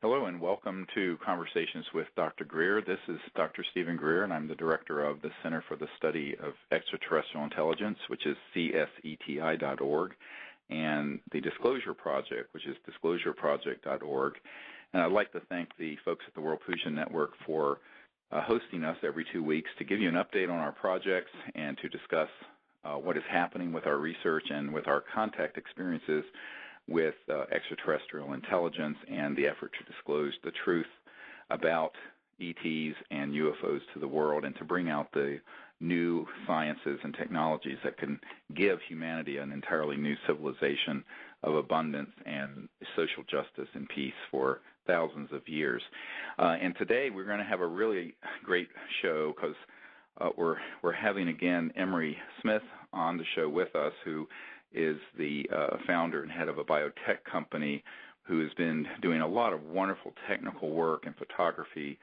Hello and welcome to Conversations with Dr. Greer. This is Dr. Stephen Greer, and I'm the director of the Center for the Study of Extraterrestrial Intelligence, which is CSETI.org, and the Disclosure Project, which is disclosureproject.org. And I'd like to thank the folks at the World Puja Network for hosting us every 2 weeks to give you an update on our projects and to discuss what is happening with our research and with our contact experiences with extraterrestrial intelligence and the effort to disclose the truth about ETs and UFOs to the world and to bring out the new sciences and technologies that can give humanity an entirely new civilization of abundance and social justice and peace for thousands of years. And today we're going to have a really great show because we're having again Emery Smith on the show with us, who is the founder and head of a biotech company who has been doing a lot of wonderful technical work and photography,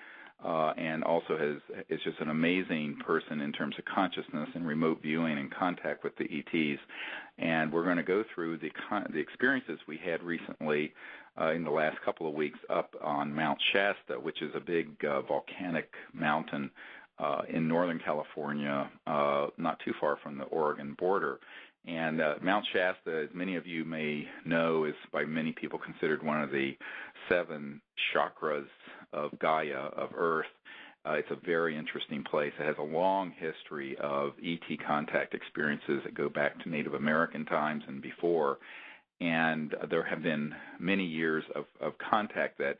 and also is just an amazing person in terms of consciousness and remote viewing and contact with the ETs. And we're going to go through the experiences we had recently in the last couple of weeks up on Mount Shasta, which is a big volcanic mountain in Northern California, not too far from the Oregon border. And Mount Shasta, as many of you may know, is by many people considered one of the 7 chakras of Gaia, of Earth. It's a very interesting place. It has a long history of ET contact experiences that go back to Native American times and before. And there have been many years of contact that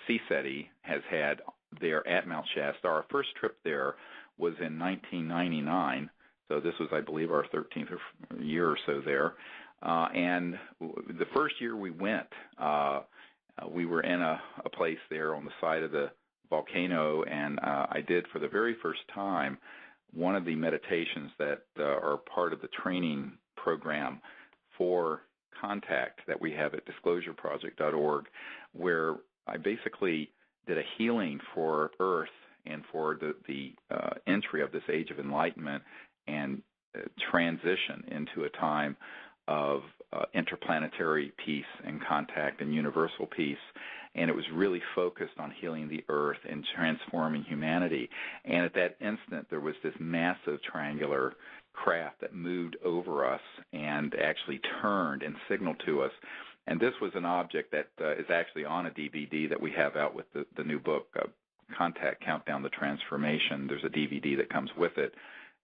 CSETI has had there at Mount Shasta. Our first trip there was in 1999. So this was, I believe, our 13th year or so there. And the first year we went, we were in a place there on the side of the volcano, and I did for the very first time one of the meditations that are part of the training program for contact that we have at disclosureproject.org, where I basically did a healing for Earth and for the entry of this age of enlightenment and transition into a time of interplanetary peace and contact and universal peace. And it was really focused on healing the Earth and transforming humanity. And at that instant, there was this massive triangular craft that moved over us and actually turned and signaled to us. And this was an object that is actually on a DVD that we have out with the new book, Contact Countdown the Transformation. There's a DVD that comes with it.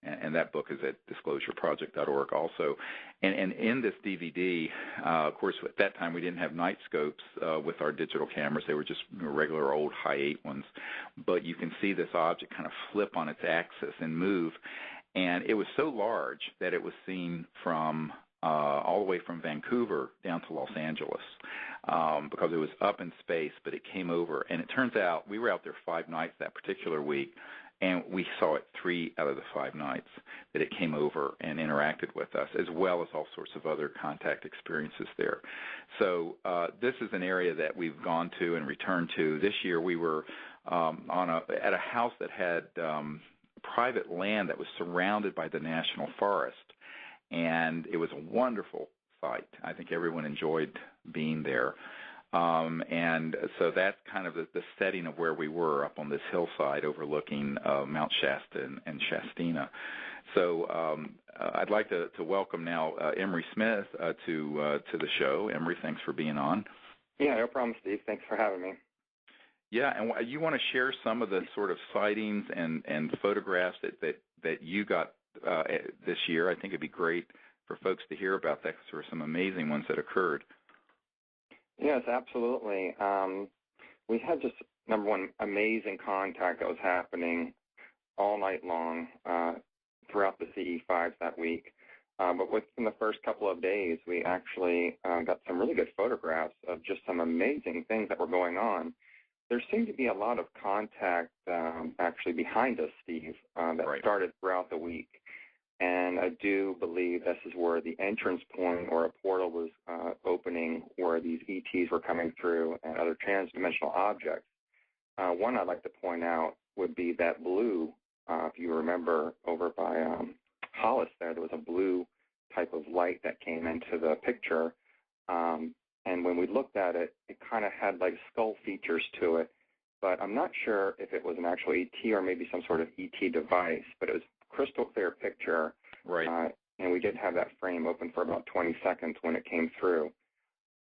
And that book is at disclosureproject.org also. And in this DVD, of course, at that time we didn't have night scopes with our digital cameras. They were just regular old high 8 ones. But you can see this object kind of flip on its axis and move. And it was so large that it was seen from all the way from Vancouver down to Los Angeles because it was up in space, but it came over. And it turns out we were out there 5 nights that particular week, and we saw it 3 out of the 5 nights that it came over and interacted with us, as well as all sorts of other contact experiences there. So this is an area that we've gone to and returned to. This year we were at a house that had private land that was surrounded by the national forest, and it was a wonderful sight. I think everyone enjoyed being there. And so that's kind of the setting of where we were up on this hillside overlooking Mount Shasta and Shastina. So I'd like to welcome now Emery Smith to the show. Emery, thanks for being on. Yeah, no problem, Steve. Thanks for having me. Yeah, and you want to share some of the sort of sightings and photographs that you got this year. I think it'd be great for folks to hear about that because there were some amazing ones that occurred. Yes, absolutely. We had just, number one, amazing contact that was happening all night long throughout the CE5s that week. But within the first couple of days, we actually got some really good photographs of just some amazing things that were going on. There seemed to be a lot of contact actually behind us, Steve, that started throughout the week. And I do believe this is where the entrance point or a portal was opening where these ETs were coming through and other transdimensional objects. One I'd like to point out would be that blue, if you remember over by Hollis there was a blue type of light that came into the picture. And when we looked at it, it kind of had like skull features to it. But I'm not sure if it was an actual ET or maybe some sort of ET device, but it was a crystal clear picture. Right. And we did have that frame open for about 20 seconds when it came through.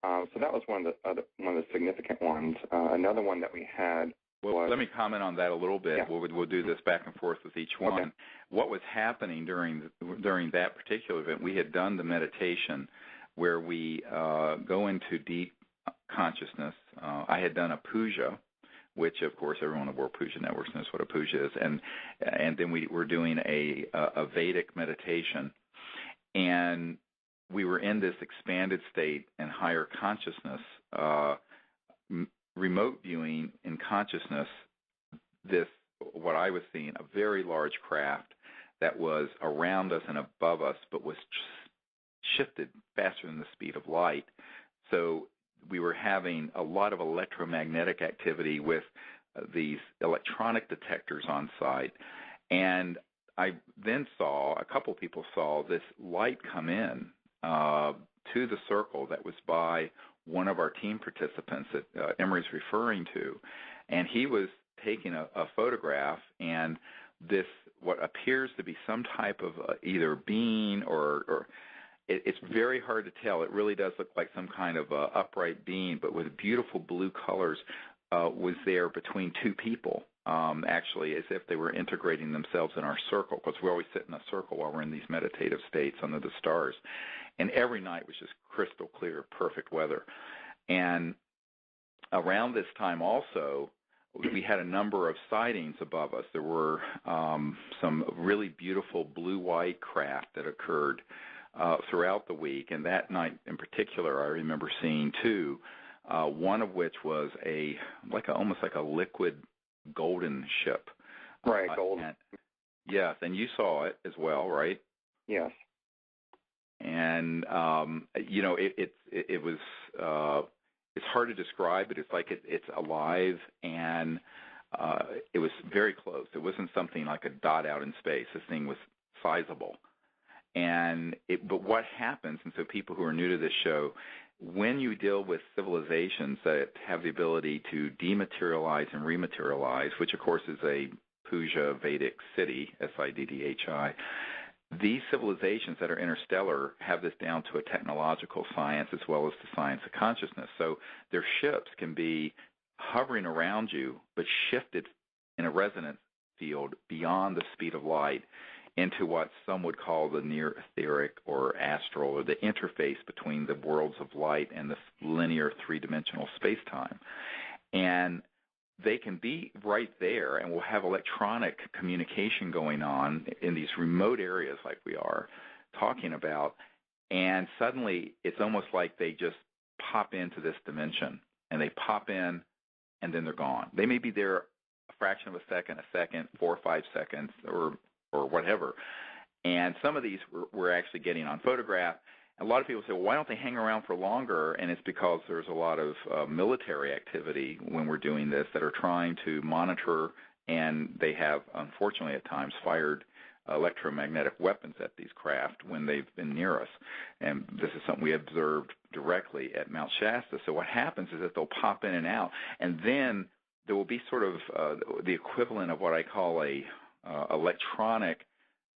So that was one of the significant ones. Another one that we had was... Let me comment on that a little bit. Yeah. We'll do this back and forth with each one. Okay. What was happening during that particular event, we had done the meditation where we go into deep consciousness. I had done a Puja, which, of course, everyone aboard Puja Networks knows what a Puja is. And then we were doing a Vedic meditation. And we were in this expanded state and higher consciousness, remote viewing in consciousness, what I was seeing, a very large craft that was around us and above us, but was shifted faster than the speed of light. So we were having a lot of electromagnetic activity with these electronic detectors on site. And I then saw, a couple people saw this light come in to the circle that was by one of our team participants that Emery's referring to. And he was taking a photograph, and this, what appears to be some type of either being or it's very hard to tell. It really does look like some kind of upright being, but with beautiful blue colors, was there between two people, actually, as if they were integrating themselves in our circle, because we always sit in a circle while we're in these meditative states under the stars. And every night was just crystal clear, perfect weather. And around this time also, we had a number of sightings above us. There were some really beautiful blue-white craft that occurred throughout the week. And that night in particular, I remember seeing two, one of which was almost like a liquid golden ship. Right, golden. Yes, and you saw it as well, right? Yes. And it was it's hard to describe, but it's like it's alive, and it was very close. It wasn't something like a dot out in space. This thing was sizable. But what happens, and so people who are new to this show, when you deal with civilizations that have the ability to dematerialize and rematerialize, which of course is a Puja Vedic city, SIDDHI, these civilizations that are interstellar have this down to a technological science as well as the science of consciousness. So their ships can be hovering around you, but shifted in a resonance field beyond the speed of light into what some would call the near etheric or astral, or the interface between the worlds of light and the linear three-dimensional space-time. And they can be right there, and we'll have electronic communication going on in these remote areas like we are talking about, and suddenly it's almost like they just pop into this dimension, and they pop in, and then they're gone. They may be there a fraction of a second, 4 or 5 seconds, or whatever. And some of these we're actually getting on photograph. A lot of people say, well, why don't they hang around for longer? And it's because there's a lot of military activity when we're doing this that are trying to monitor, and they have, unfortunately at times, fired electromagnetic weapons at these craft when they've been near us. And this is something we observed directly at Mount Shasta. So what happens is that they'll pop in and out, and then there will be sort of the equivalent of what I call a electronic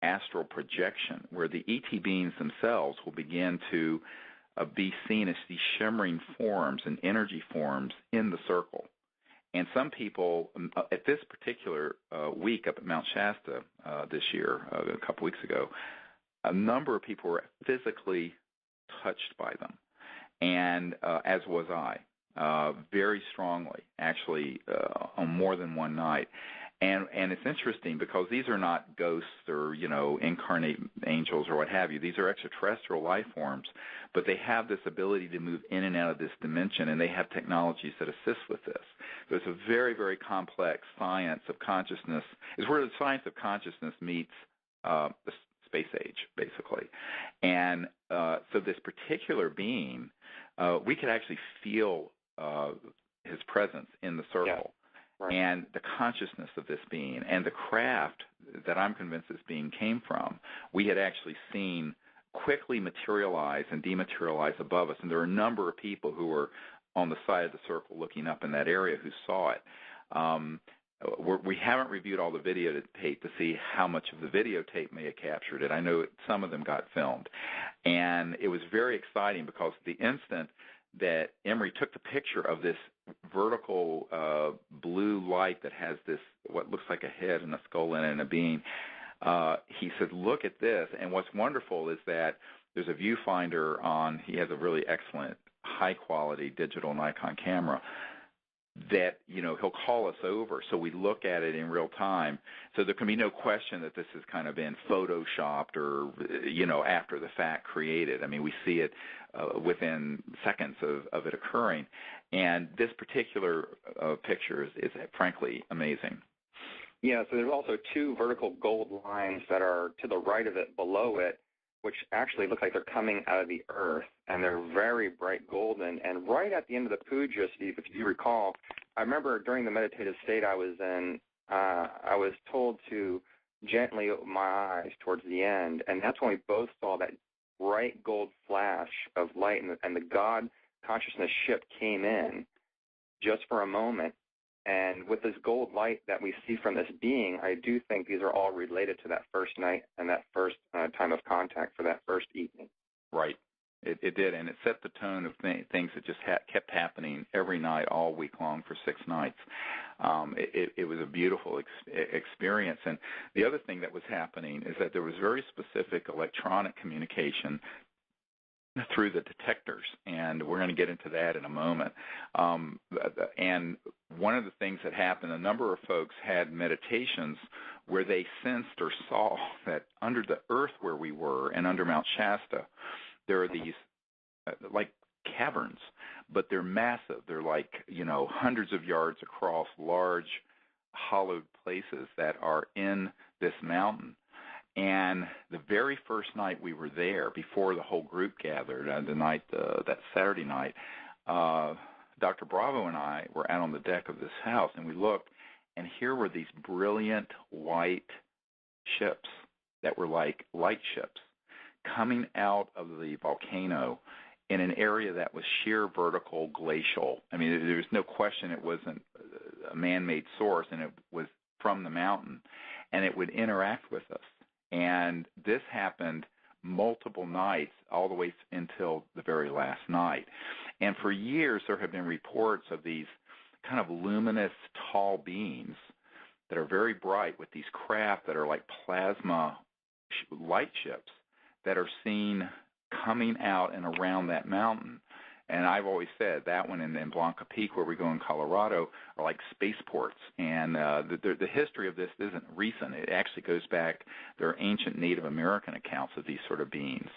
astral projection, where the ET beings themselves will begin to be seen as these shimmering forms and energy forms in the circle. And some people, at this particular week up at Mount Shasta this year, a couple weeks ago, a number of people were physically touched by them, and as was I, very strongly, actually, on more than one night. And it's interesting because these are not ghosts or, incarnate angels or what have you. These are extraterrestrial life forms, but they have this ability to move in and out of this dimension, and they have technologies that assist with this. So it's a very, very complex science of consciousness. It's where the science of consciousness meets the space age, basically. And so this particular being, we could actually feel his presence in the circle. Yeah. Right. And the consciousness of this being and the craft that I'm convinced this being came from, we had actually seen quickly materialize and dematerialize above us. And there are a number of people who were on the side of the circle looking up in that area who saw it. We haven't reviewed all the videotape to see how much of the videotape may have captured it. I know some of them got filmed. And it was very exciting because the instant that Emery took the picture of this vertical blue light that has this, what looks like a head and a skull in it and a being, he said, look at this. And what's wonderful is that there's a viewfinder on, he has a really excellent high-quality digital Nikon camera that, he'll call us over, so we look at it in real time. So there can be no question that this has kind of been photoshopped or, after the fact created. I mean, we see it within seconds of it occurring. And this particular picture is frankly amazing. Yeah, so there's also two vertical gold lines that are to the right of it, below it, which actually look like they're coming out of the earth, and they're very bright golden. And right at the end of the puja, Steve, if you recall, I remember during the meditative state I was in, I was told to gently open my eyes towards the end, and that's when we both saw that bright gold flash of light, and the God consciousness ship came in just for a moment. And with this gold light that we see from this being, I do think these are all related to that first night and that first time of contact for that first evening. Right. It did, and it set the tone of things that just kept happening every night, all week long for 6 nights. It was a beautiful experience. And the other thing that was happening is that there was very specific electronic communication through the detectors, and we're going to get into that in a moment. And one of the things that happened, a number of folks had meditations where they sensed or saw that under the earth where we were and under Mount Shasta, there are these like caverns, but they're massive. They're like, hundreds of yards across, large hollowed places that are in this mountain. And the very first night we were there, before the whole group gathered, that Saturday night, Dr. Bravo and I were out on the deck of this house, and we looked, and here were these brilliant white ships that were like light ships coming out of the volcano in an area that was sheer vertical glacial. I mean, there was no question it wasn't a man-made source, and it was from the mountain, and it would interact with us. And this happened multiple nights, all the way until the very last night. And for years, there have been reports of these kind of luminous, tall beings that are very bright with these craft that are like plasma light ships that are seen coming out and around that mountain. And I've always said that one and Blanca Peak, where we go in Colorado, are like spaceports. And the history of this isn't recent. It actually goes back. There are ancient Native American accounts of these sort of beings,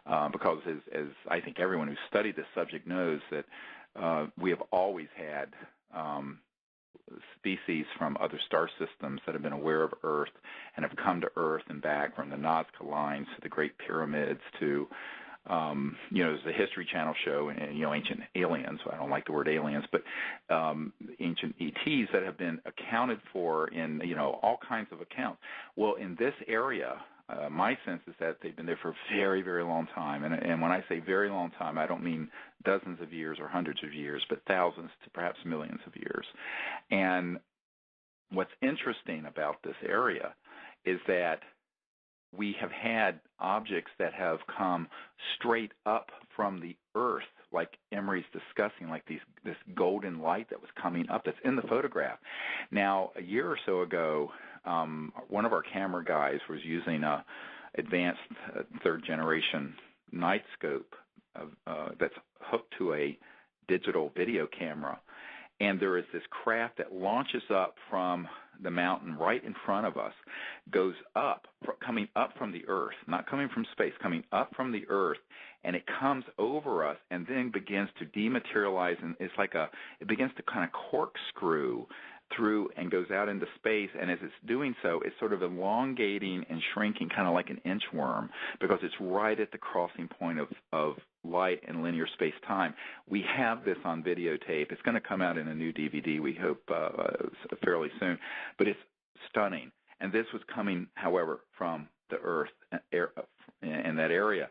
because as I think everyone who's studied this subject knows, that we have always had species from other star systems that have been aware of Earth and have come to Earth and back, from the Nazca Lines to the Great Pyramids to there's the History Channel show, and Ancient Aliens. I don't like the word aliens, but ancient ETs that have been accounted for in all kinds of accounts. Well, in this area, my sense is that they've been there for a very, very long time. And when I say very long time, I don't mean dozens of years or hundreds of years, but thousands to perhaps millions of years. And what's interesting about this area is that we have had objects that have come straight up from the earth, like Emery's discussing, like this golden light that was coming up that's in the photograph. Now, a year or so ago, one of our camera guys was using a advanced third-generation night scope that's hooked to a digital video camera, and there is this craft that launches up from the mountain right in front of us, goes up, coming up from the earth, not coming from space, coming up from the earth, and it comes over us and then begins to dematerialize, and it begins to kind of corkscrew through and goes out into space. And as it's doing so, it's sort of elongating and shrinking, kind of like an inchworm, because it's right at the crossing point of light and linear space-time. We have this on videotape. It's going to come out in a new DVD, we hope, fairly soon. But it's stunning. And this was coming, however, from the Earth in that area.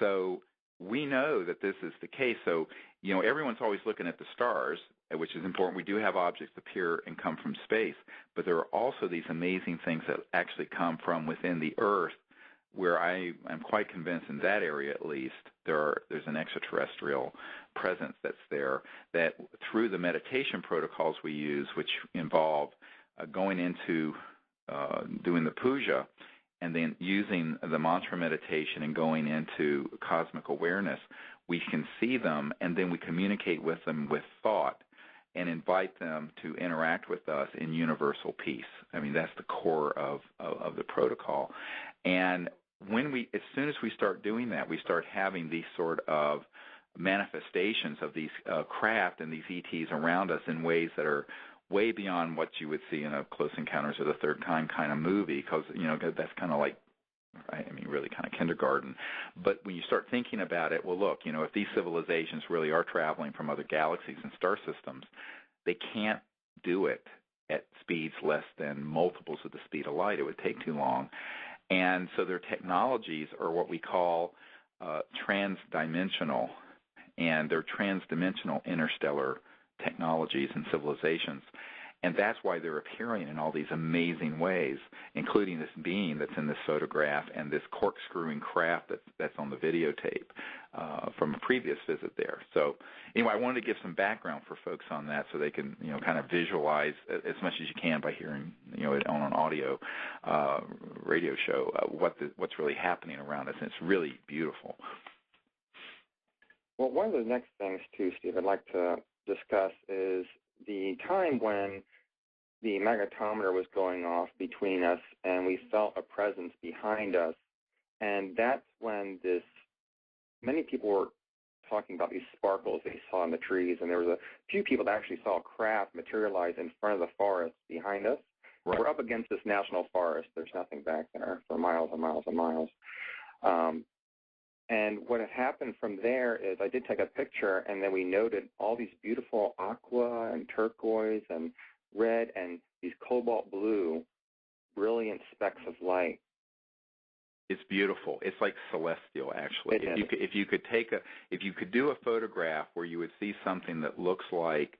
So we know that this is the case. So, everyone's always looking at the stars, which is important. We do have objects appear and come from space, but there are also these amazing things that actually come from within the Earth, where I am quite convinced in that area at least there's an extraterrestrial presence that's there, that through the meditation protocols we use, which involve going into doing the puja and then using the mantra meditation and going into cosmic awareness, we can see them and then we communicate with them with thought and invite them to interact with us in universal peace. I mean, that's the core of the protocol. And as soon as we start doing that, we start having these sort of manifestations of these craft and these ETs around us in ways that are way beyond what you would see in a Close Encounters of the Third Kind of movie, because, that's kind of like, really kind of kindergarten. But when you start thinking about it, well, look, if these civilizations really are traveling from other galaxies and star systems, they can't do it at speeds less than multiples of the speed of light. It would take too long. And so their technologies are what we call transdimensional, and they're transdimensional interstellar technologies and civilizations. And that's why they're appearing in all these amazing ways, including this being that's in this photograph and this corkscrewing craft that's on the videotape from a previous visit there. So anyway, I wanted to give some background for folks on that so they can, kind of visualize as much as you can by hearing, it on an audio radio show what's really happening around us. And it's really beautiful. Well, one of the next things, too, Steve, I'd like to discuss is the time when the magnetometer was going off between us and we felt a presence behind us. And that's when many people were talking about these sparkles they saw in the trees. And there was a few people that actually saw a craft materialize in front of the forest behind us. Right. We're up against this national forest. There's nothing back there for miles and miles and miles. And what had happened from there is I did take a picture, and then we noted all these beautiful aqua and turquoise and red and these cobalt blue, brilliant specks of light. It's beautiful. It's like celestial, actually. If you could do a photograph where you would see something that looks like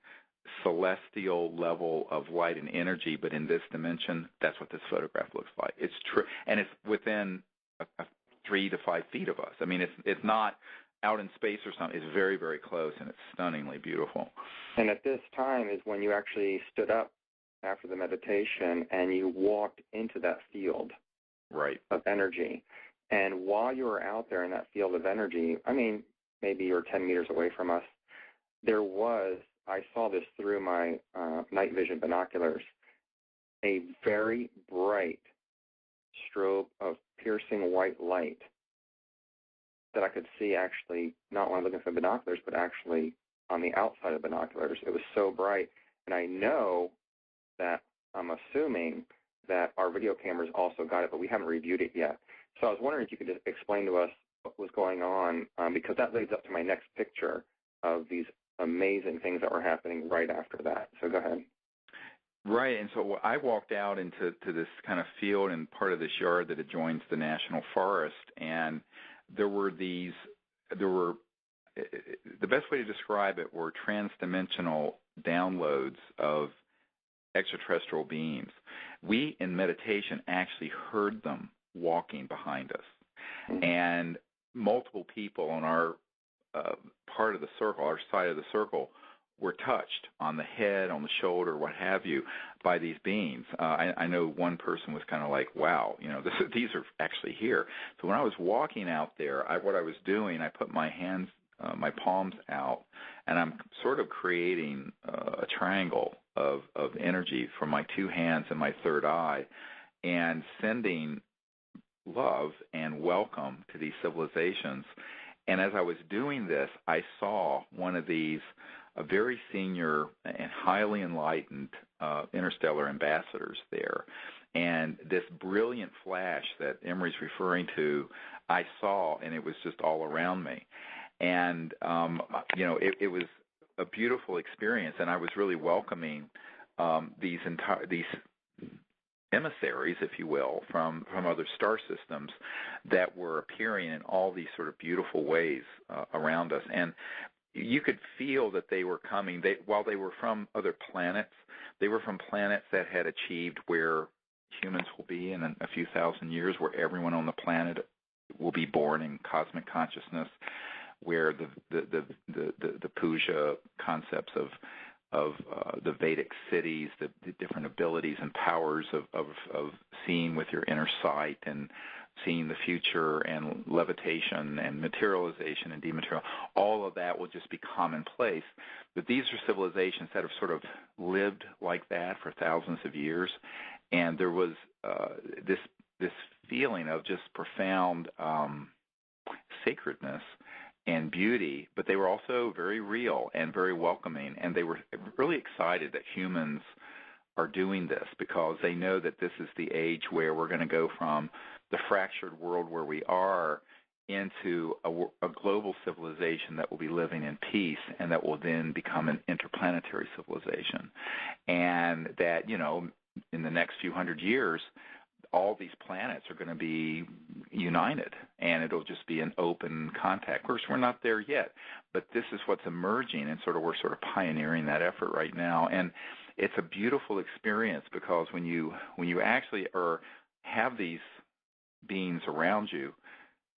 celestial level of light and energy, but in this dimension, that's what this photograph looks like. It's true, and it's within 3 to 5 feet of us. I mean, it's not out in space or something. It's very, very close, and it's stunningly beautiful. And at this time is when you actually stood up after the meditation and you walked into that field of energy. And while you were out there in that field of energy, maybe you're 10 meters away from us, I saw this through my night vision binoculars, a very bright strobe of piercing white light that I could see actually not when looking through binoculars, but actually on the outside of binoculars. It was so bright. And I know that I'm assuming that our video cameras also got it, but we haven't reviewed it yet. So I was wondering if you could just explain to us what was going on, because that leads up to my next picture of these amazing things that were happening right after that. So go ahead. Right, and so I walked out into this kind of field and part of this yard that adjoins the national forest, and the best way to describe it were transdimensional downloads of extraterrestrial beings. We, in meditation, actually heard them walking behind us, and multiple people on our part of the circle, our side of the circle, were touched on the head, on the shoulder, what have you, by these beings. I know one person was kind of like, wow, these are actually here. So when I was walking out there, what I was doing, I put my hands, my palms out, and I'm sort of creating a triangle of energy from my two hands and my third eye, and sending love and welcome to these civilizations. And as I was doing this, I saw one of these very senior and highly enlightened interstellar ambassadors there. And this brilliant flash that Emery's referring to, I saw, and it was just all around me. And, it was a beautiful experience, and I was really welcoming these emissaries, if you will, from other star systems that were appearing in all these sort of beautiful ways around us. And you could feel that they were coming. While they were from other planets, they were from planets that had achieved where humans will be in a few thousand years, where everyone on the planet will be born in cosmic consciousness, where the Puja concepts of the Vedic cities, the different abilities and powers of seeing with your inner sight and seeing the future and levitation and materialization and dematerial, all of that will just be commonplace. But these are civilizations that have sort of lived like that for thousands of years, and there was this feeling of just profound sacredness and beauty, but they were also very real and very welcoming, and they were really excited that humans are doing this because they know that this is the age where we're going to go from the fractured world where we are into a global civilization that will be living in peace and that will then become an interplanetary civilization. And that, in the next few hundred years, all these planets are going to be united, and it'll just be an open contact. Of course, we're not there yet, but this is what's emerging, and we're sort of pioneering that effort right now. And it's a beautiful experience because when you actually have these beings around you,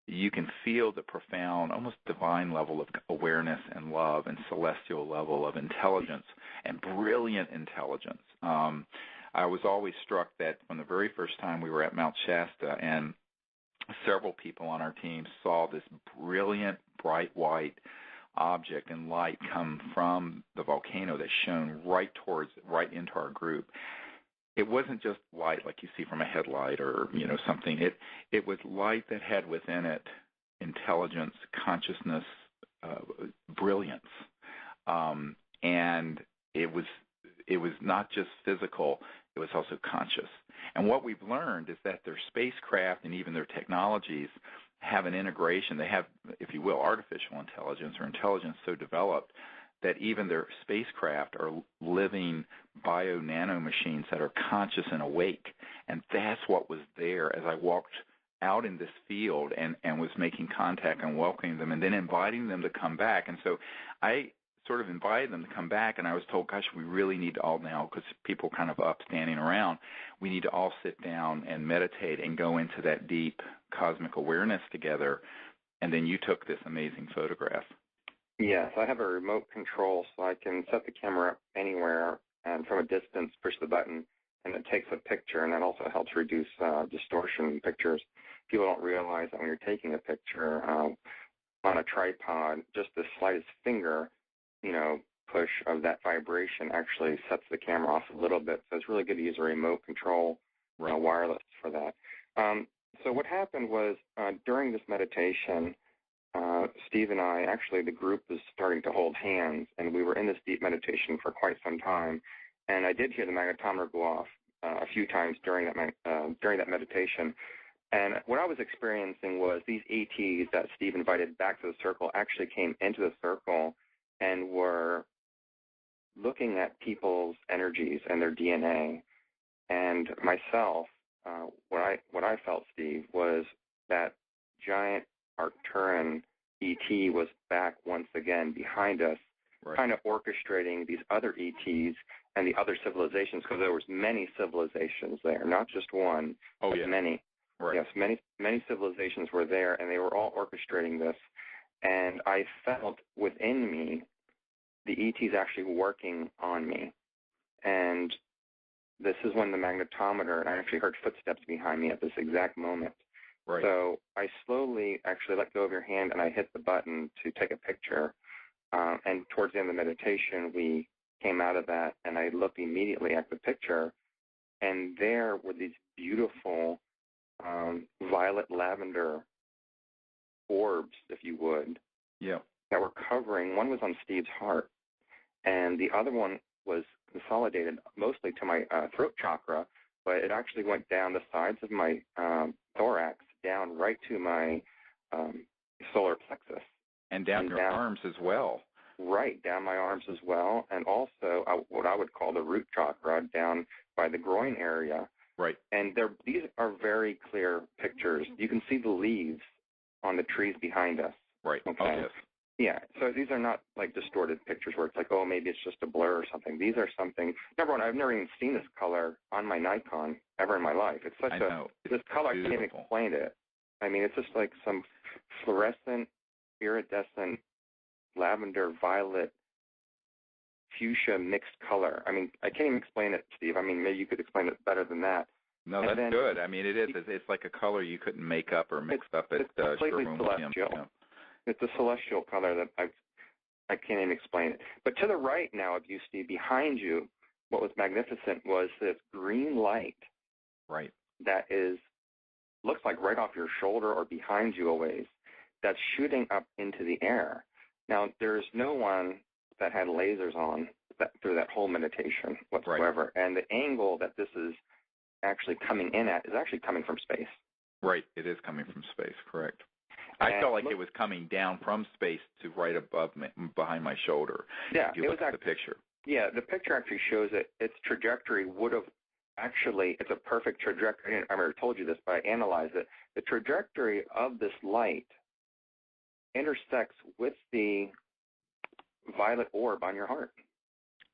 you can feel the profound, almost divine level of awareness and love and celestial level of intelligence and brilliant intelligence. I was always struck that from the very first time we were at Mount Shasta and several people on our team saw this brilliant, bright white object and light come from the volcano that shone right into our group. It wasn't just light like you see from a headlight or, something. It was light that had within it intelligence, consciousness, brilliance. And it was not just physical, it was also conscious. And what we've learned is that their spacecraft and even their technologies have an integration. They have, if you will, artificial intelligence or intelligence so developed that even their spacecraft are living bio-nano machines that are conscious and awake. And that's what was there as I walked out in this field and was making contact and welcoming them and then inviting them to come back. And so I sort of invited them to come back, and I was told, gosh, we really need to all now, because people kind of up standing around, we need to all sit down and meditate and go into that deep cosmic awareness together. And then you took this amazing photograph. Yes, I have a remote control, so I can set the camera up anywhere and from a distance push the button, and it takes a picture, and that also helps reduce distortion in pictures. People don't realize that when you're taking a picture on a tripod, just the slightest finger push of that vibration actually sets the camera off a little bit. So it's really good to use a remote control wireless for that. So what happened was during this meditation, Steve and I, actually the group was starting to hold hands, and we were in this deep meditation for quite some time. And I did hear the magnetometer go off a few times during that meditation. And what I was experiencing was these ETs that Steve invited back to the circle actually came into the circle and were looking at people's energies and their DNA. And myself, what I felt, Steve, was that giant Arcturan ET was back once again behind us, kind of orchestrating these other ETs and the other civilizations, because there was many civilizations there, not just one, but many. Right. Yes, many civilizations were there, and they were all orchestrating this. And I felt within me the ETs actually working on me. And this is when the magnetometer, and I actually heard footsteps behind me at this exact moment. Right. So I slowly actually let go of your hand, and I hit the button to take a picture. And towards the end of the meditation, we came out of that, and I looked immediately at the picture, and there were these beautiful violet lavender orbs, if you would, that were covering. One was on Steve's heart, and the other one was consolidated mostly to my throat chakra, but it actually went down the sides of my thorax, down right to my solar plexus. And down your arms as well. Right, down my arms as well, and also what I would call the root chakra, down by the groin area. Right. And these are very clear pictures. You can see the leaves on the trees behind us. Right. Okay. Oh, yes. Yeah, so these are not like distorted pictures where it's like, oh, maybe it's just a blur or something. These are something. Number one, I've never even seen this color on my Nikon ever in my life. It's such this color, I can't even explain it. I mean, it's just like some fluorescent, iridescent, lavender, violet, fuchsia mixed color. I mean, I can't even explain it, Steve. I mean, maybe you could explain it better than that. No, that's good. I mean, it is. It's like a color you couldn't make up or mix up at completely Sherwin celestial. Williams. It's a celestial color that I can't even explain it. But to the right now of you, Steve, behind you, what was magnificent was this green light. Right. That looks like right off your shoulder or behind you a ways, that's shooting up into the air. Now, there's no one that had lasers on through that whole meditation whatsoever. Right. And the angle that this is actually coming in at is actually coming from space. Right. It is coming from space, correct. I felt like it was coming down from space to right above me, behind my shoulder. Yeah, if you look at the picture. Yeah, the picture actually shows that its trajectory would have actually, it's a perfect trajectory. I already told you this, but I analyzed it. The trajectory of this light intersects with the violet orb on your heart.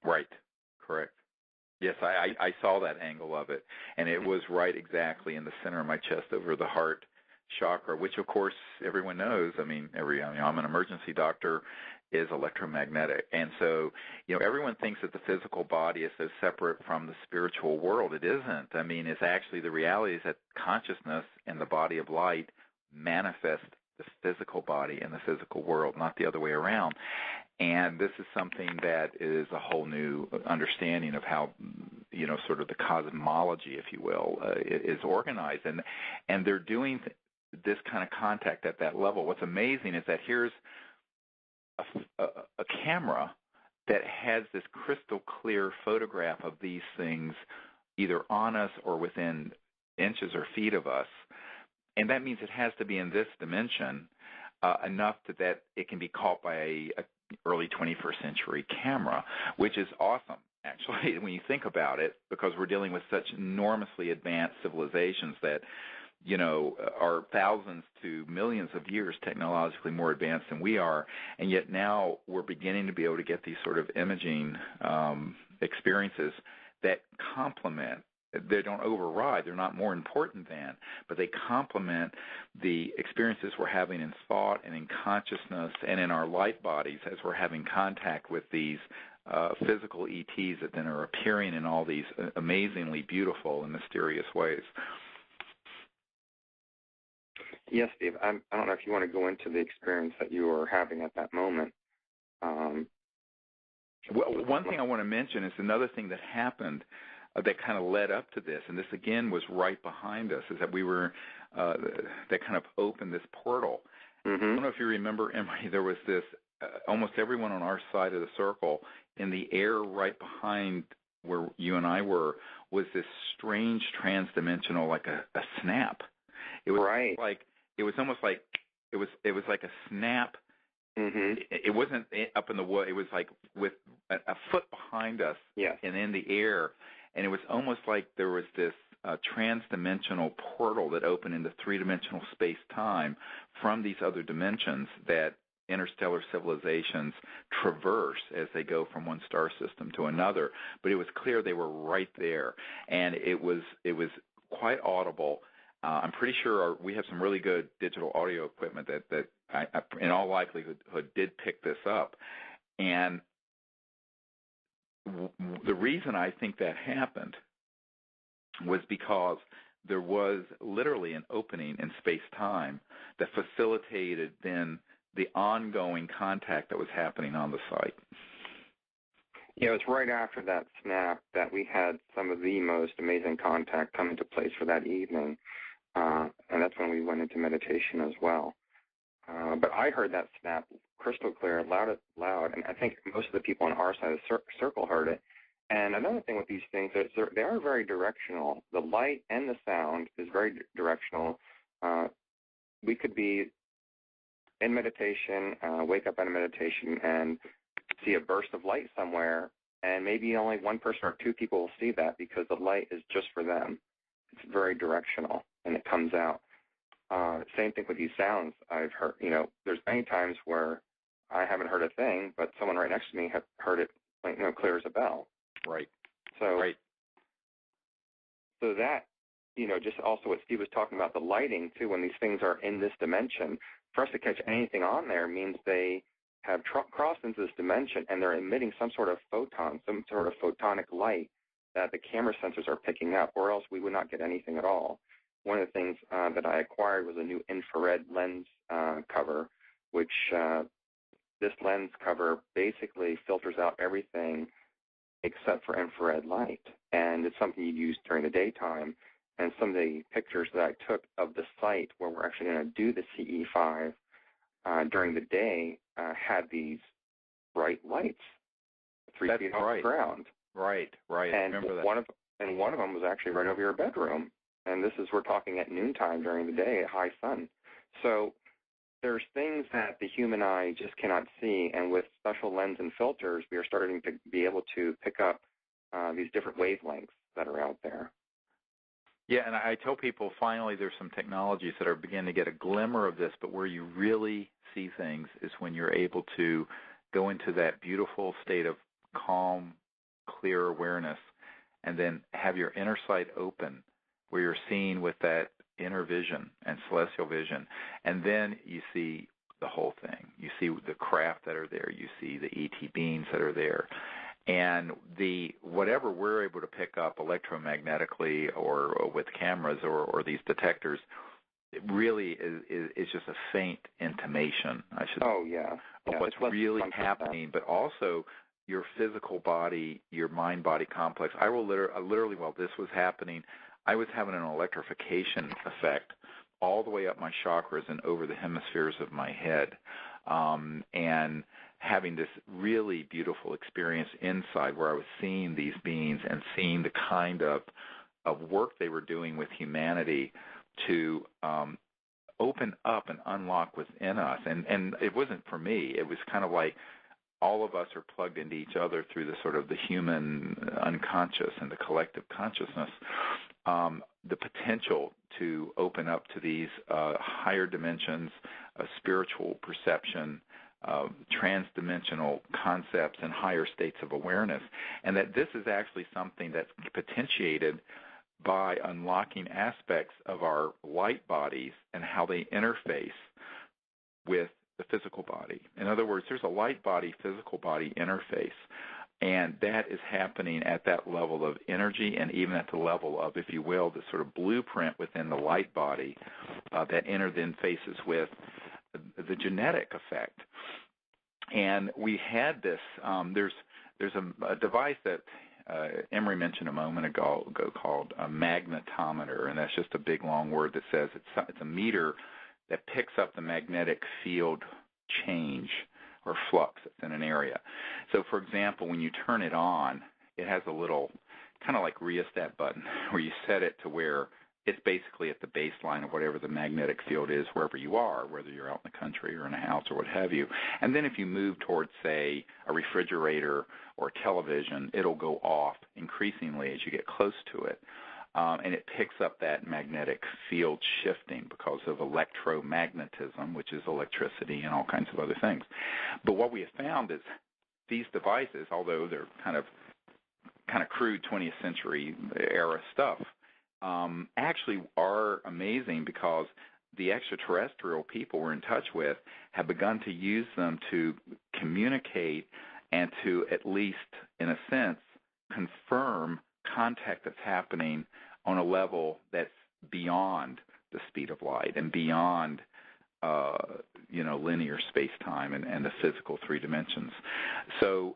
Right, correct. Yes, I saw that angle of it, and it was right exactly in the center of my chest over the heart chakra, which of course everyone knows. I mean, I'm an emergency doctor, is electromagnetic, and so everyone thinks that the physical body is so separate from the spiritual world. It isn't. I mean, it's actually the reality is that consciousness and the body of light manifest the physical body in the physical world, not the other way around. And this is something that is a whole new understanding of how, sort of the cosmology, if you will, is organized. And they're doing this kind of contact at that level. What's amazing is that here's a camera that has this crystal clear photograph of these things either on us or within inches or feet of us. And that means it has to be in this dimension enough that it can be caught by a early 21st century camera, which is awesome, actually, when you think about it, because we're dealing with such enormously advanced civilizations that, are thousands to millions of years technologically more advanced than we are, and yet now we're beginning to be able to get these sort of imaging experiences that complement. They don't override. They're not more important than, but they complement the experiences we're having in thought and in consciousness and in our light bodies as we're having contact with these physical ETs that then are appearing in all these amazingly beautiful and mysterious ways. Yes, Steve. I don't know if you want to go into the experience that you were having at that moment. Well, one thing I want to mention is another thing that happened that kind of led up to this, and this again was right behind us, is that we were, that kind of opened this portal. Mm-hmm. I don't know if you remember, Emery, there was this, almost everyone on our side of the circle, in the air right behind where you and I were, was this strange transdimensional, like a snap. It was like, it was almost like, it was like a snap. Mm-hmm. It wasn't up in the wood. It was like with a foot behind us, yes, and in the air. And it was almost like there was this trans-dimensional portal that opened into three-dimensional space-time from these other dimensions that interstellar civilizations traverse as they go from one star system to another. But it was clear they were right there, and it was quite audible. I'm pretty sure we have some really good digital audio equipment that I, in all likelihood, did pick this up. And the reason I think that happened was because there was literally an opening in space-time that facilitated then the ongoing contact that was happening on the site. Yeah, it was right after that snap that we had some of the most amazing contact come into place for that evening, and that's when we went into meditation as well. But I heard that snap crystal clear, loud, and I think most of the people on our side of the circle heard it. And another thing with these things is they are very directional. The light and the sound is very directional. We could be in meditation, wake up in a meditation, and see a burst of light somewhere, and maybe only one person or two people will see that because the light is just for them. very directional, and it comes out. Same thing with these sounds. I've heard, there's many times where I haven't heard a thing, but someone right next to me have heard it, clear as a bell. Right. So, right. So that, just also what Steve was talking about, the lighting too, when these things are in this dimension, for us to catch anything on there means they have crossed into this dimension and they're emitting some sort of photon, some sort of photonic light that the camera sensors are picking up, or else we would not get anything at all. One of the things that I acquired was a new infrared lens cover, which this lens cover basically filters out everything except for infrared light. And it's something you use during the daytime. And some of the pictures that I took of the site where we're actually going to do the CE5 during the day had these bright lights 3 feet off the ground. Right. And remember that. one of them was actually right over your bedroom. And this is, we're talking at noontime during the day at high sun. So there's things that the human eye just cannot see, and with special lens and filters, we are starting to be able to pick up these different wavelengths that are out there. Yeah, and I tell people finally there's some technologies that are beginning to get a glimmer of this, but where you really see things is when you're able to go into that beautiful state of calm, clear awareness, and then have your inner sight open, where you're seeing with that inner vision and celestial vision, and then you see the whole thing. You see the craft that are there. You see the ET beings that are there. And the whatever we're able to pick up electromagnetically or with cameras or these detectors, it really is just a faint intimation, I should say, of what's really happening, but also your physical body, your mind-body complex. I will literally, while this was happening, I was having an electrification effect all the way up my chakras and over the hemispheres of my head, and having this really beautiful experience inside where I was seeing these beings and seeing the kind of work they were doing with humanity to open up and unlock within us. And it wasn't for me. It was kind of like all of us are plugged into each other through the sort of the human unconscious and the collective consciousness. The potential to open up to these higher dimensions of spiritual perception, transdimensional concepts, and higher states of awareness, and that this is actually something that's potentiated by unlocking aspects of our light bodies and how they interface with the physical body. In other words, there's a light body, physical body interface, and that is happening at that level of energy and even at the level of, if you will, the sort of blueprint within the light body that interfaces with the genetic effect. And we had this, there's a device that Emery mentioned a moment ago called a magnetometer, and that's just a big long word that says it's a meter that picks up the magnetic field change or flux that's in an area. So, for example, when you turn it on, it has a little kind of like rheostat button where you set it to where it's basically at the baseline of whatever the magnetic field is wherever you are, whether you're out in the country or in a house or what have you. And then if you move towards, say, a refrigerator or a television, it'll go off increasingly as you get close to it. And it picks up that magnetic field shifting because of electromagnetism, which is electricity and all kinds of other things. But what we have found is these devices, although they're kind of crude 20th century era stuff, actually are amazing because the extraterrestrial people we're in touch with have begun to use them to communicate and to at least, in a sense, confirm contact that's happening on a level that's beyond the speed of light and beyond linear space-time and the physical three dimensions. So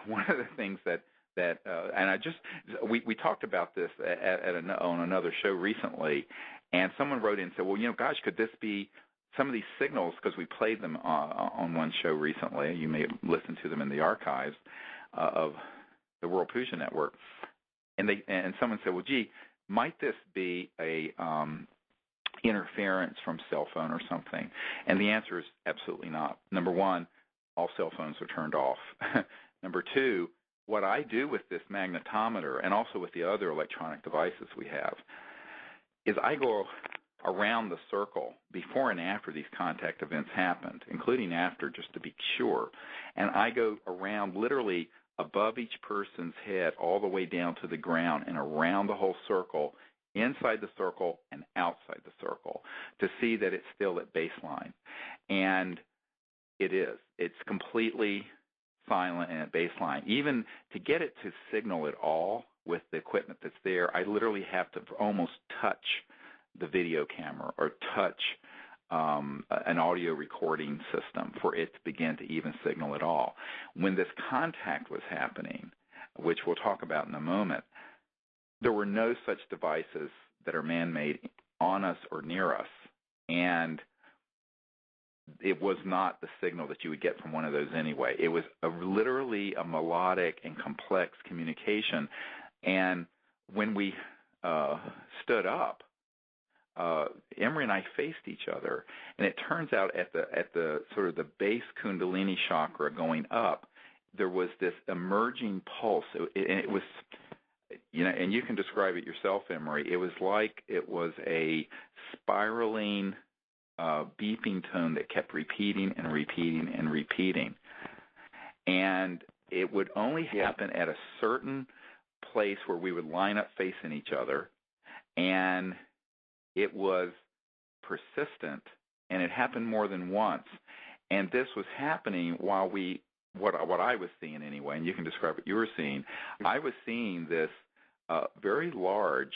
one of the things that and we talked about this on another show recently, and someone wrote in and said, well, gosh, could this be some of these signals, because we played them on one show recently. You may have listened to them in the archives of the World Puja Network. And someone said, well, gee, might this be a interference from cell phone or something? And the answer is absolutely not. Number one, all cell phones are turned off. Number two, what I do with this magnetometer and also with the other electronic devices we have, is I go around the circle before and after these contact events happened, including after, just to be sure. And I go around literally above each person's head all the way down to the ground and around the whole circle, inside the circle and outside the circle, to see that it's still at baseline. And it is. It's completely silent and at baseline. Even to get it to signal at all with the equipment that's there, I literally have to almost touch the video camera or touch an audio recording system for it to begin to even signal at all. When this contact was happening, which we'll talk about in a moment, there were no such devices that are man-made on us or near us, and it was not the signal that you would get from one of those anyway. It was literally a melodic and complex communication, and when we stood up, Emery and I faced each other, and it turns out at the sort of the base Kundalini chakra going up, there was this emerging pulse. It was, you know, and you can describe it yourself, Emery. It was like it was a spiraling, beeping tone that kept repeating and repeating and repeating, and it would only happen at a certain place where we would line up facing each other, and it was persistent, and it happened more than once. And this was happening while what I was seeing anyway, and you can describe what you were seeing. I was seeing this very large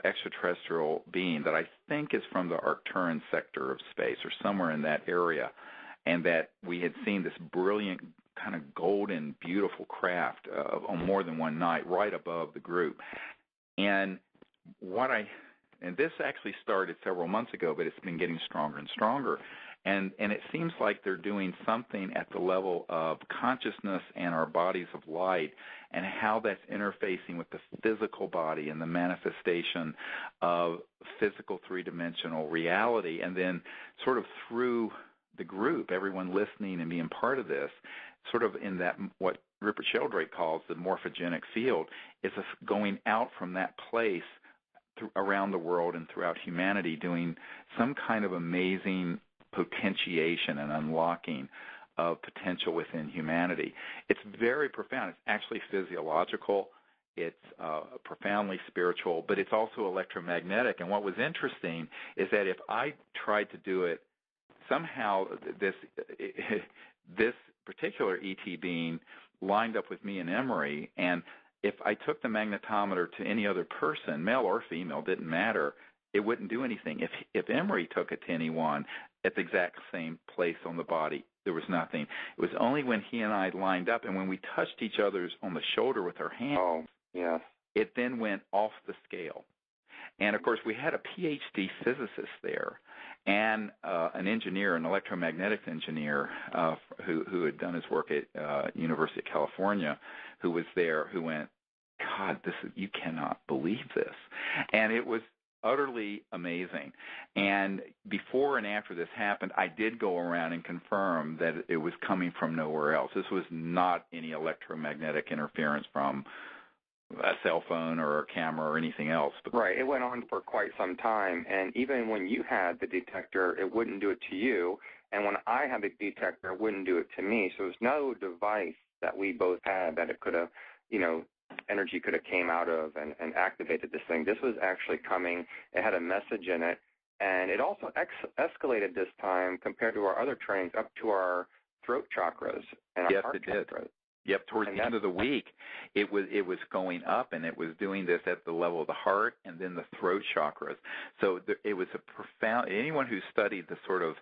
extraterrestrial being that I think is from the Arcturus sector of space or somewhere in that area, and that we had seen this brilliant kind of golden, beautiful craft on more than one night right above the group. And this actually started several months ago, but it's been getting stronger and stronger. And it seems like they're doing something at the level of consciousness and our bodies of light, and how that's interfacing with the physical body and the manifestation of physical three-dimensional reality. And then sort of through the group, everyone listening and being part of this, sort of in that what Rupert Sheldrake calls the morphogenic field, is going out from that place around the world and throughout humanity, doing some kind of amazing potentiation and unlocking of potential within humanity. It's very profound. It's actually physiological. It's profoundly spiritual, but it's also electromagnetic. And what was interesting is that if I tried to do it, somehow this particular ET being lined up with me and Emery, and if I took the magnetometer to any other person, male or female, didn't matter, it wouldn't do anything. If Emery took it to anyone at the exact same place on the body, there was nothing. It was only when he and I lined up, and when we touched each other on the shoulder with our hands, it then went off the scale. And, of course, we had a PhD physicist there and an engineer, an electromagnetics engineer who had done his work at University of California, who was there, who went, God, you cannot believe this. And it was utterly amazing. And before and after this happened, I did go around and confirm that it was coming from nowhere else. This was not any electromagnetic interference from a cell phone or a camera or anything else. Right. It went on for quite some time, and even when you had the detector, it wouldn't do it to you, and when I had the detector, it wouldn't do it to me. So there's no device that we both had that it could have, energy could have came out of and activated this thing. This was actually coming. It had a message in it, and it also escalated this time compared to our other trainings up to our throat chakras and our heart chakras. Yep, towards the end of the week, it was going up, and it was doing this at the level of the heart and then the throat chakras. So it was a profound. Anyone who studied the sort of,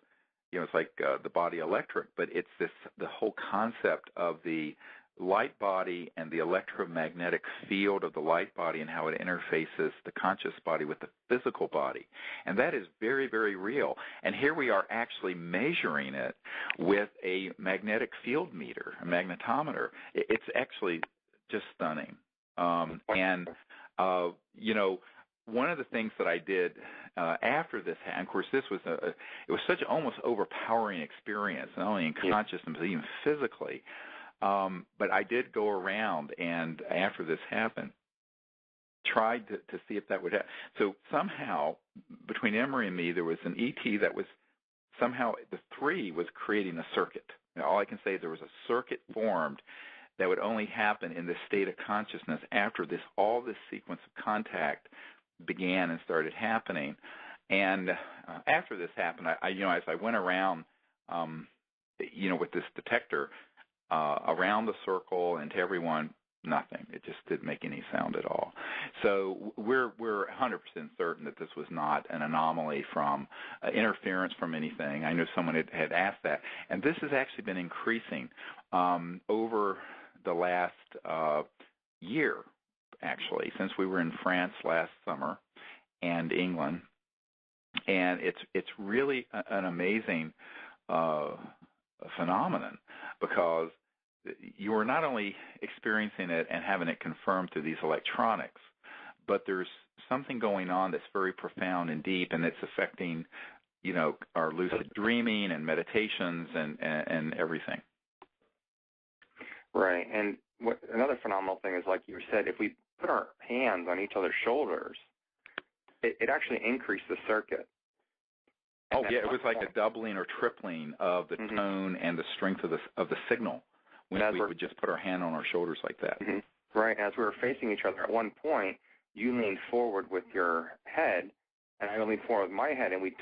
it's like the body electric, but it's the whole concept of the light body and the electromagnetic field of the light body and how it interfaces the conscious body with the physical body. And that is very, very real. And here we are actually measuring it with a magnetic field meter, a magnetometer. It's actually just stunning. One of the things that I did after this, and of course this was it was such an almost overpowering experience, not only in consciousness but even physically. But I did go around, and after this happened, tried to see if that would happen. So somehow, between Emery and me, there was an ET that was somehow, the three was creating a circuit. Now, all I can say is there was a circuit formed that would only happen in this state of consciousness after all this sequence of contact began and started happening. And after this happened, I as I went around, with this detector around the circle and to everyone, nothing. It just didn't make any sound at all. So we're 100% certain that this was not an anomaly from interference from anything. I know someone had asked that. And this has actually been increasing over the last year, actually, since we were in France last summer and England. And it's really an amazing phenomenon, because you are not only experiencing it and having it confirmed through these electronics, but there's something going on that's very profound and deep, and it's affecting, our lucid dreaming and meditations and everything. Right. And another phenomenal thing is, like you said, if we put our hands on each other's shoulders, it actually increased the circuit. Oh, yeah, it was like a doubling or tripling of the tone and the strength of the signal when we would just put our hand on our shoulders like that. Mm-hmm. Right. As we were facing each other, at one point, you leaned forward with your head, and I leaned forward with my head, and we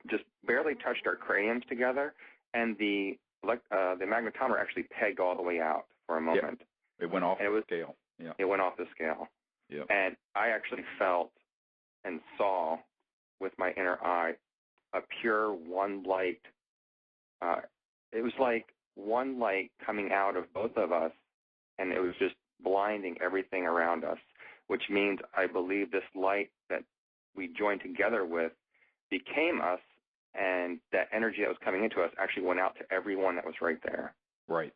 just barely touched our craniums together, and the magnetometer actually pegged all the way out for a moment. Yeah. It went off the scale. Yeah. It went off the scale. Yeah. And I actually felt and saw with my inner eye a pure one light. It was like one light coming out of both of us, and it was just blinding everything around us, which means I believe this light that we joined together with became us, and that energy that was coming into us actually went out to everyone that was right there. Right.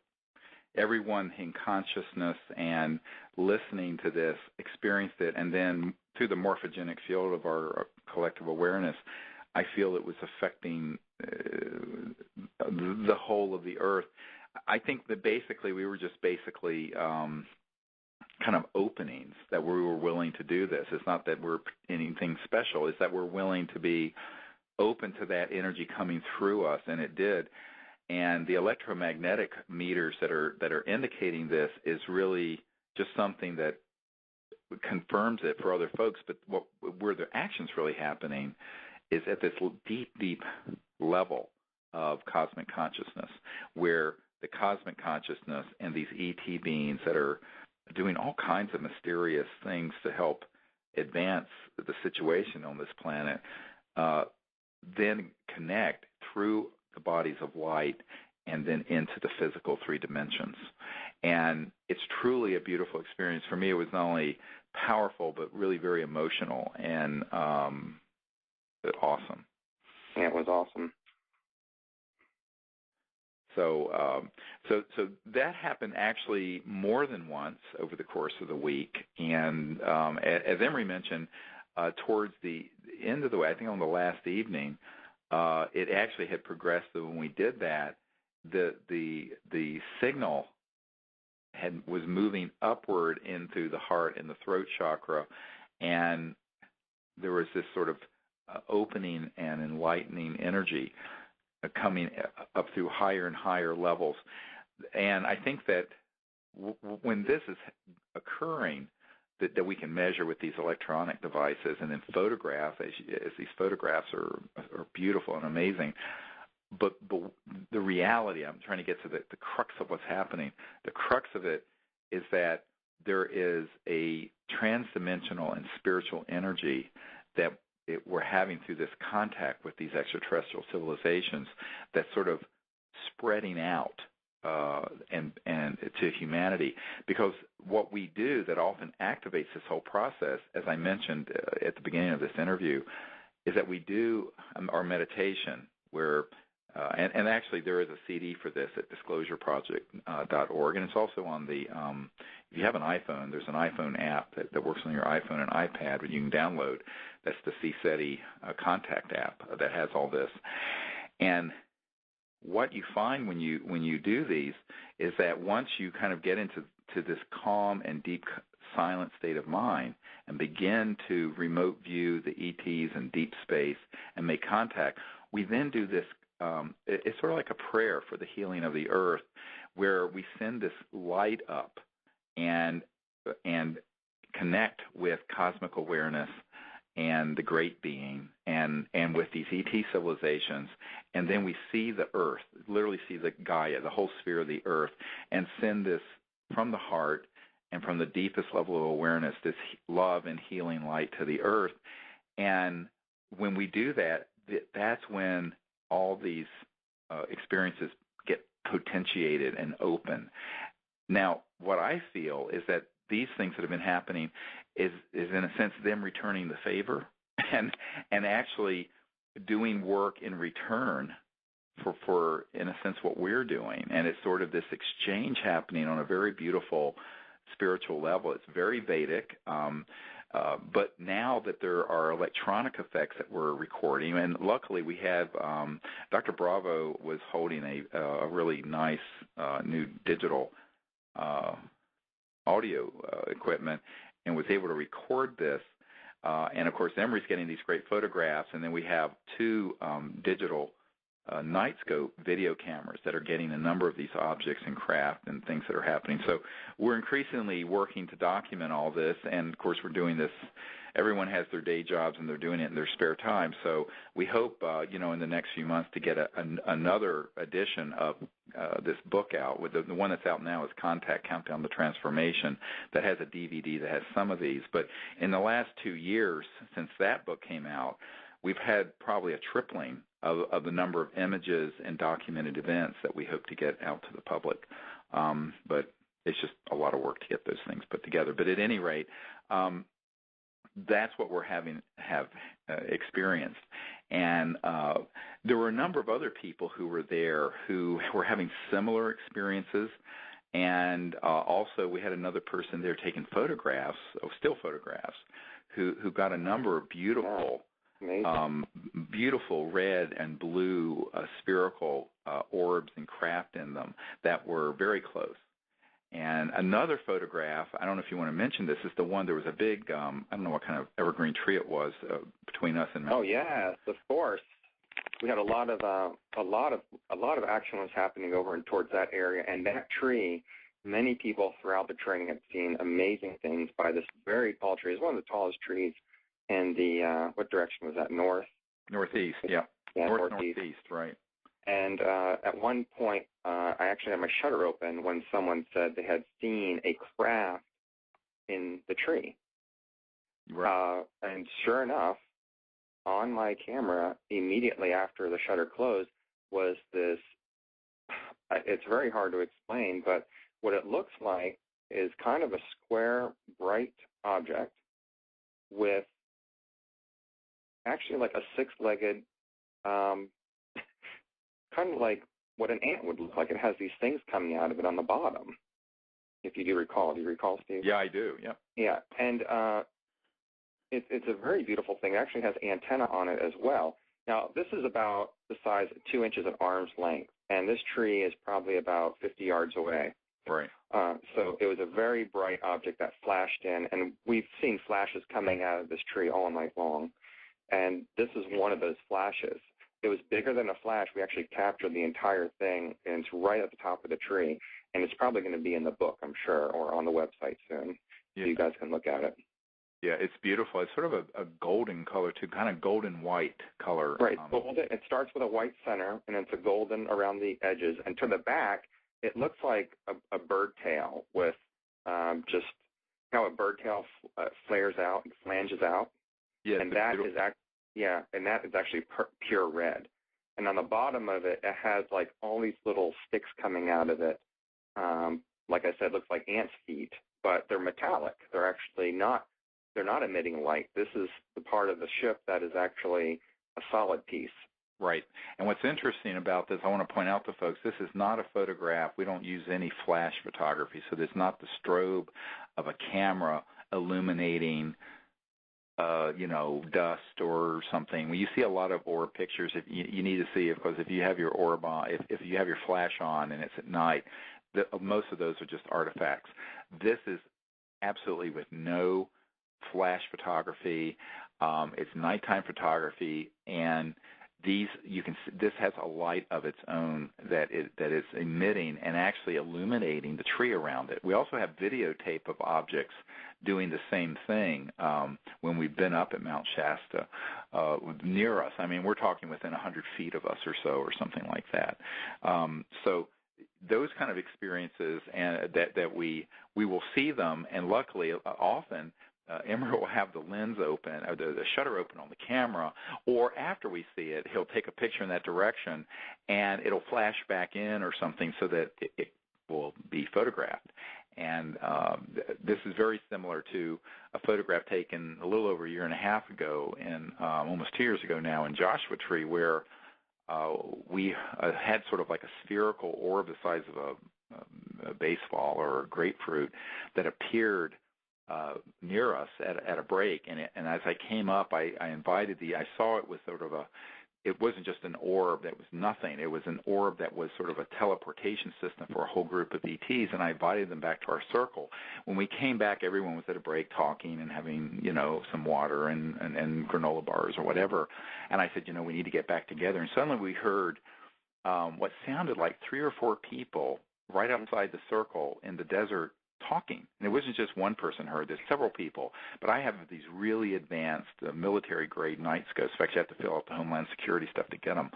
Everyone in consciousness and listening to this experienced it, and then through the morphogenic field of our collective awareness, I feel it was affecting the whole of the earth. I think that basically we were just kind of openings that we were willing to do this. It's not that we're anything special. It's that we're willing to be open to that energy coming through us, and it did. And the electromagnetic meters that are indicating this is really just something that confirms it for other folks. But where the action's really happening is at this deep, deep level of cosmic consciousness, where the cosmic consciousness and these ET beings that are doing all kinds of mysterious things to help advance the situation on this planet, then connect through the bodies of light and then into the physical three dimensions. And it's truly a beautiful experience. For me, it was not only powerful, but really very emotional and awesome. Yeah, it was awesome. So that happened actually more than once over the course of the week. And as Emery mentioned, towards the end of the way, I think on the last evening, it actually had progressed. That when we did that, the signal was moving upward into the heart and the throat chakra, and there was this sort of opening and enlightening energy coming up through higher and higher levels. And I think that when this is occurring, that we can measure with these electronic devices and then photograph, as these photographs are beautiful and amazing. But the reality, I'm trying to get to the crux of what's happening. The crux of it is that there is a transdimensional and spiritual energy that we're having through this contact with these extraterrestrial civilizations that's sort of spreading out and to humanity. Because what we do that often activates this whole process, as I mentioned at the beginning of this interview, is that we do our meditation where and actually there is a CD for this at disclosureproject.org, and it's also on the if you have an iPhone, there's an iPhone app that works on your iPhone and iPad that you can download. That's the CSETI Contact app that has all this. And what you find when you do these is that once you kind of get into this calm and deep silent state of mind and begin to remote view the ETs in deep space and make contact, we then do this, it's sort of like a prayer for the healing of the earth, where we send this light up and connect with cosmic awareness and the great being and with these ET civilizations, and then we see the earth, literally see the Gaia, the whole sphere of the earth, and send this from the heart and from the deepest level of awareness, this love and healing light to the earth. And when we do that, that's when all these experiences get potentiated and open. Now, what I feel is that these things that have been happening is in a sense them returning the favor and actually doing work in return for in a sense what we're doing. And it's sort of this exchange happening on a very beautiful spiritual level. It's very Vedic, but now that there are electronic effects that we're recording, and luckily we have Dr. Bravo was holding a really nice new digital audio equipment and was able to record this. And, of course, Emery's getting these great photographs, and then we have two digital night scope video cameras that are getting a number of these objects and craft and things that are happening. So we're increasingly working to document all this, and, of course, we're doing this. Everyone has their day jobs, and they're doing it in their spare time. So we hope, in the next few months to get another edition of this book out. With the one that's out now is Contact, Countdown to Transformation, that has a DVD that has some of these. But in the last 2 years since that book came out, we've had probably a tripling of the number of images and documented events that we hope to get out to the public. But it's just a lot of work to get those things put together. But at any rate, that's what we're have experienced. And there were a number of other people who were there who were having similar experiences. And also we had another person there taking photographs, still photographs, who got a number of beautiful beautiful red and blue spherical orbs and craft in them that were very close. And another photograph, I don't know if you want to mention this, is the one, there was a big, I don't know what kind of evergreen tree it was between us and Mount. Oh yes, of course. We had a lot of action was happening over and towards that area, and that tree. Many people throughout the training have seen amazing things by this very tall tree. It's one of the tallest trees in the, what direction was that, north? Northeast, yeah. Northeast, right. And at one point, I actually had my shutter open when someone said they had seen a craft in the tree. Right. And sure enough, on my camera, immediately after the shutter closed, was this, it's very hard to explain, but what it looks like is kind of a square, bright object with actually like a six-legged, kind of like what an ant would look like. It has these things coming out of it on the bottom, if you do recall. Do you recall, Steve? Yeah, I do, yeah. Yeah, and it's a very beautiful thing. It actually has antenna on it as well. Now, this is about the size of 2 inches at arm's length, and this tree is probably about 50 yards away. Right. So it was a very bright object that flashed in, and we've seen flashes coming out of this tree all night long. And this is one of those flashes. It was bigger than a flash. We actually captured the entire thing, and it's right at the top of the tree. And it's probably going to be in the book, I'm sure, or on the website soon. Yeah. So you guys can look at it. Yeah, it's beautiful. It's sort of a golden color, too, kind of golden white color. Right. Golden. It starts with a white center, and it's a golden around the edges. And to the back, it looks like a bird tail with just how a bird tail flares out and flanges out. Yeah, and that is actually pure red. And on the bottom of it, it has like all these little sticks coming out of it. Like I said, looks like ants' feet, but they're metallic. They're actually not. They're not emitting light. This is the part of the ship that is actually a solid piece. Right. And what's interesting about this, I want to point out to folks, this is not a photograph. We don't use any flash photography, so there's not the strobe of a camera illuminating dust or something. When you see a lot of orb pictures, if you need to see, of course, if you have your orb on, if you have your flash on and it's at night, most of those are just artifacts. This is absolutely with no flash photography. It's nighttime photography, and this has a light of its own that is emitting and actually illuminating the tree around it. We also have videotape of objects doing the same thing when we've been up at Mount Shasta near us. I mean, we're talking within 100 feet of us or so, or something like that. So those kind of experiences, and that we will see them, and luckily often Emery will have the lens open, or the shutter open on the camera, or after we see it, he'll take a picture in that direction, and it'll flash back in or something so that it will be photographed. And this is very similar to a photograph taken a little over a year and a half ago, and almost 2 years ago now, in Joshua Tree, where we had sort of like a spherical orb the size of a baseball or a grapefruit that appeared near us at a break, and as I came up, I saw it was sort of it wasn't just an orb that was nothing. It was an orb that was sort of a teleportation system for a whole group of ETs, and I invited them back to our circle. When we came back, everyone was at a break talking and having, some water and granola bars or whatever, and I said, we need to get back together, and suddenly we heard what sounded like 3 or 4 people right outside the circle in the desert talking. And it wasn't just one person heard this, several people. But I have these really advanced military-grade night scopes. In fact, you have to fill out the Homeland Security stuff to get them.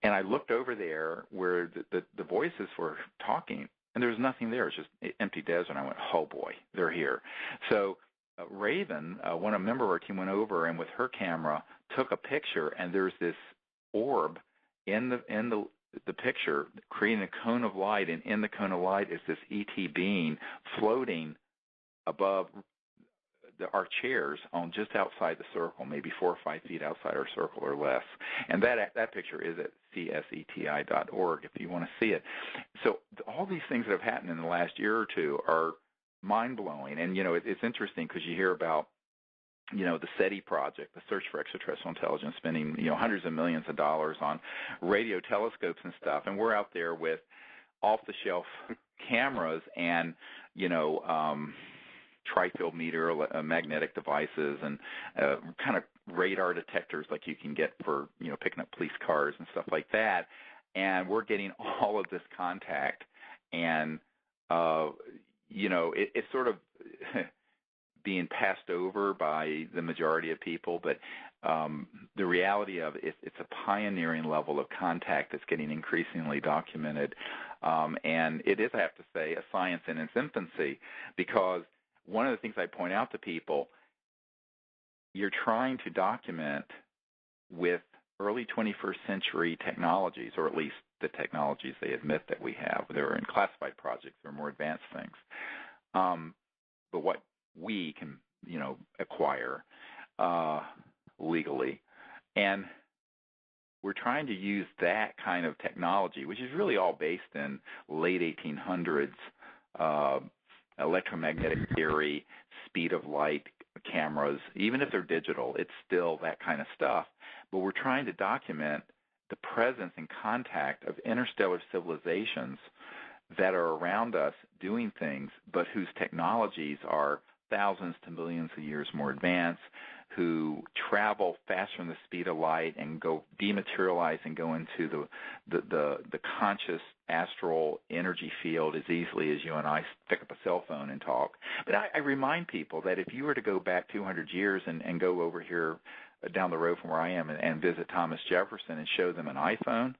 And I looked over there where the voices were talking, and there was nothing there. It was just empty desert. And I went, oh, boy, they're here. So Raven, a member of our team, went over and with her camera took a picture, and there's this orb in the picture, creating a cone of light, and in the cone of light is this ET being floating above our chairs on just outside the circle, maybe 4 or 5 feet outside our circle or less. And that picture is at CSETI.org if you want to see it. So all these things that have happened in the last year or two are mind-blowing. And, it's interesting because you hear about the SETI project, the Search for Extraterrestrial Intelligence, spending, hundreds of millions of dollars on radio telescopes and stuff. And we're out there with off-the-shelf cameras and, tri-field meter magnetic devices and kind of radar detectors like you can get for, picking up police cars and stuff like that. And we're getting all of this contact. And, it's sort of being passed over by the majority of people, but the reality of it, it's a pioneering level of contact that's getting increasingly documented, and it is, I have to say, a science in its infancy, because one of the things I point out to people, you're trying to document with early 21st century technologies, or at least the technologies they admit that we have. They're in classified projects, they're more advanced things, but what we can, acquire legally. And we're trying to use that kind of technology, which is really all based in late 1800s electromagnetic theory, speed of light cameras. Even if they're digital, it's still that kind of stuff. But we're trying to document the presence and contact of interstellar civilizations that are around us doing things, but whose technologies are thousands to millions of years more advanced, who travel faster than the speed of light and go dematerialize and go into the conscious astral energy field as easily as you and I pick up a cell phone and talk. But I remind people that if you were to go back 200 years and go over here down the road from where I am and visit Thomas Jefferson and show them an iPhone,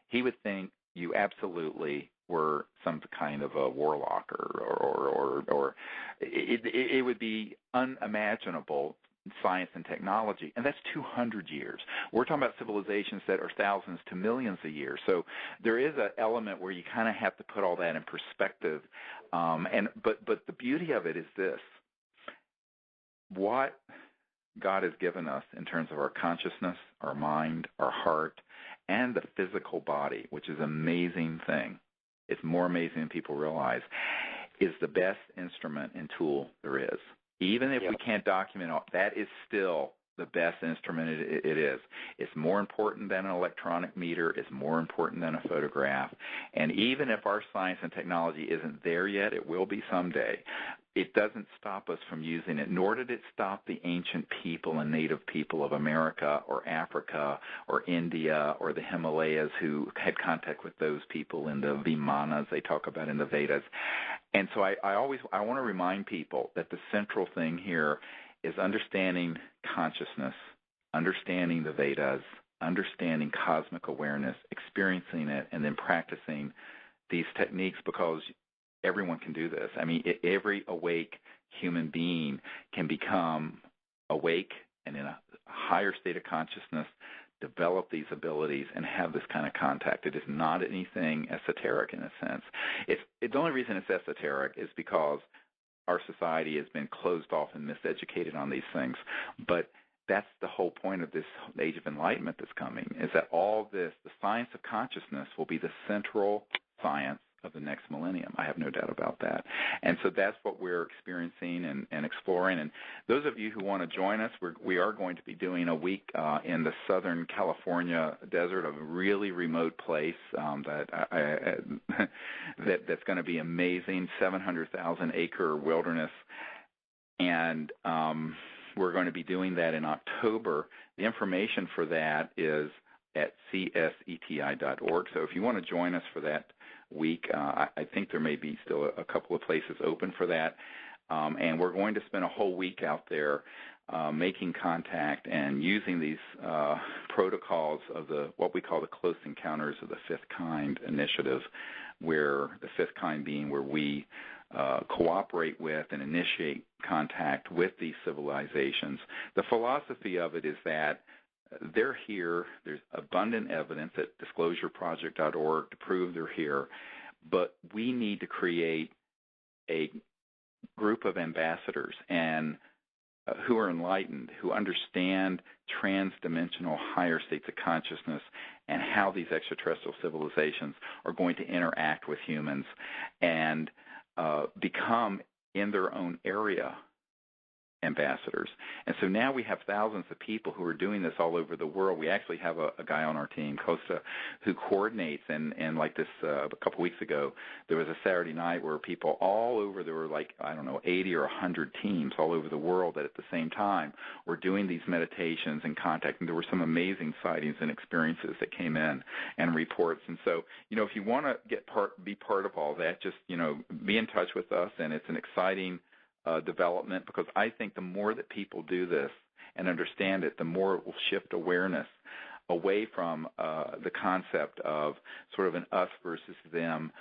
he would think you absolutely were some kind of a warlock, or it would be unimaginable science and technology, and that's 200 years. We're talking about civilizations that are thousands to millions of years. So there is an element where you kind of have to put all that in perspective. But the beauty of it is this: what God has given us in terms of our consciousness, our mind, our heart, and the physical body, which is an amazing thing. It's more amazing than people realize, is the best instrument and tool there is. Even if we can't document all, that is still the best instrument it is. It's more important than an electronic meter. It's more important than a photograph. And even if our science and technology isn't there yet, it will be someday. It doesn't stop us from using it, nor did it stop the ancient people and native people of America or Africa or India or the Himalayas who had contact with those people in the Vimanas they talk about in the Vedas. And so I want to remind people that the central thing here is understanding consciousness, understanding the Vedas, understanding cosmic awareness, experiencing it, and then practicing these techniques, because everyone can do this. I mean, every awake human being can become awake and in a higher state of consciousness, develop these abilities, and have this kind of contact. It is not anything esoteric in a sense. The only reason it's esoteric is because our society has been closed off and miseducated on these things. But that's the whole point of this age of enlightenment that's coming, is that all this, the science of consciousness, will be the central science of the next millennium. I have no doubt about that. And so that's what we're experiencing and exploring. And those of you who want to join us, we are going to be doing a week in the Southern California desert, a really remote place that's going to be amazing, 700,000-acre wilderness. And we're going to be doing that in October. The information for that is at CSETI.org. So if you want to join us for that week, I think there may be still a couple of places open for that. And we're going to spend a whole week out there making contact and using these protocols of what we call the Close Encounters of the Fifth Kind initiative, where the fifth kind being where we cooperate with and initiate contact with these civilizations. The philosophy of it is that they're here. There's abundant evidence at disclosureproject.org to prove they're here, but we need to create a group of ambassadors and who are enlightened, who understand transdimensional higher states of consciousness and how these extraterrestrial civilizations are going to interact with humans and become, in their own area, ambassadors. And so now we have thousands of people who are doing this all over the world. We actually have a guy on our team, Costa, who coordinates, and like this a couple weeks ago, there was a Saturday night where people all over, there were like, 80 or 100 teams all over the world that at the same time were doing these meditations and contact, and there were some amazing sightings and experiences that came in and reports. And so, if you want to be part of all that, just, be in touch with us, and it's an exciting development, because I think the more that people do this and understand it, the more it will shift awareness away from the concept of sort of an us versus them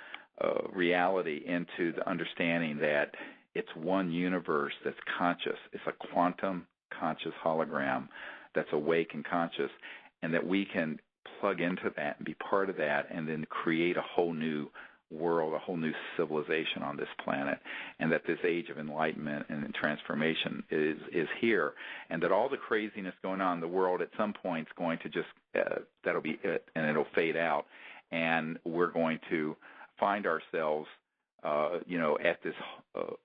reality into the understanding that it's one universe that's conscious. It's a quantum conscious hologram that's awake and conscious, and that we can plug into that and be part of that and then create a whole new world, a whole new civilization on this planet, and that this age of enlightenment and transformation is here, and that all the craziness going on in the world at some point is going to just, that'll be it, and it'll fade out, and we're going to find ourselves at this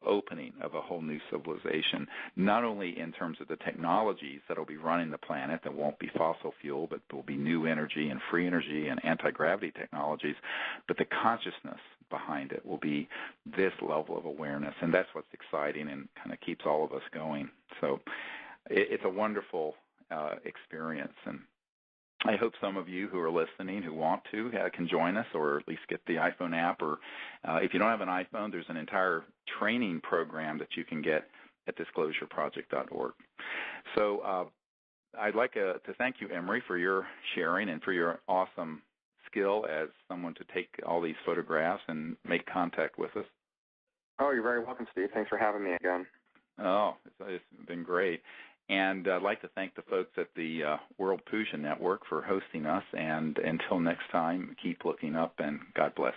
opening of a whole new civilization, not only in terms of the technologies that will be running the planet that won't be fossil fuel, but will be new energy and free energy and anti-gravity technologies, but the consciousness behind it will be this level of awareness, and that's what's exciting and kind of keeps all of us going. So it's a wonderful experience, and I hope some of you who are listening who want to can join us, or at least get the iPhone app. Or if you don't have an iPhone, there's an entire training program that you can get at disclosureproject.org. So I'd like to thank you, Emery, for your sharing and for your awesome skill as someone to take all these photographs and make contact with us. Oh, you're very welcome, Steve. Thanks for having me again. Oh, it's been great. And I'd like to thank the folks at the World Puja Network for hosting us. And until next time, keep looking up, and God bless.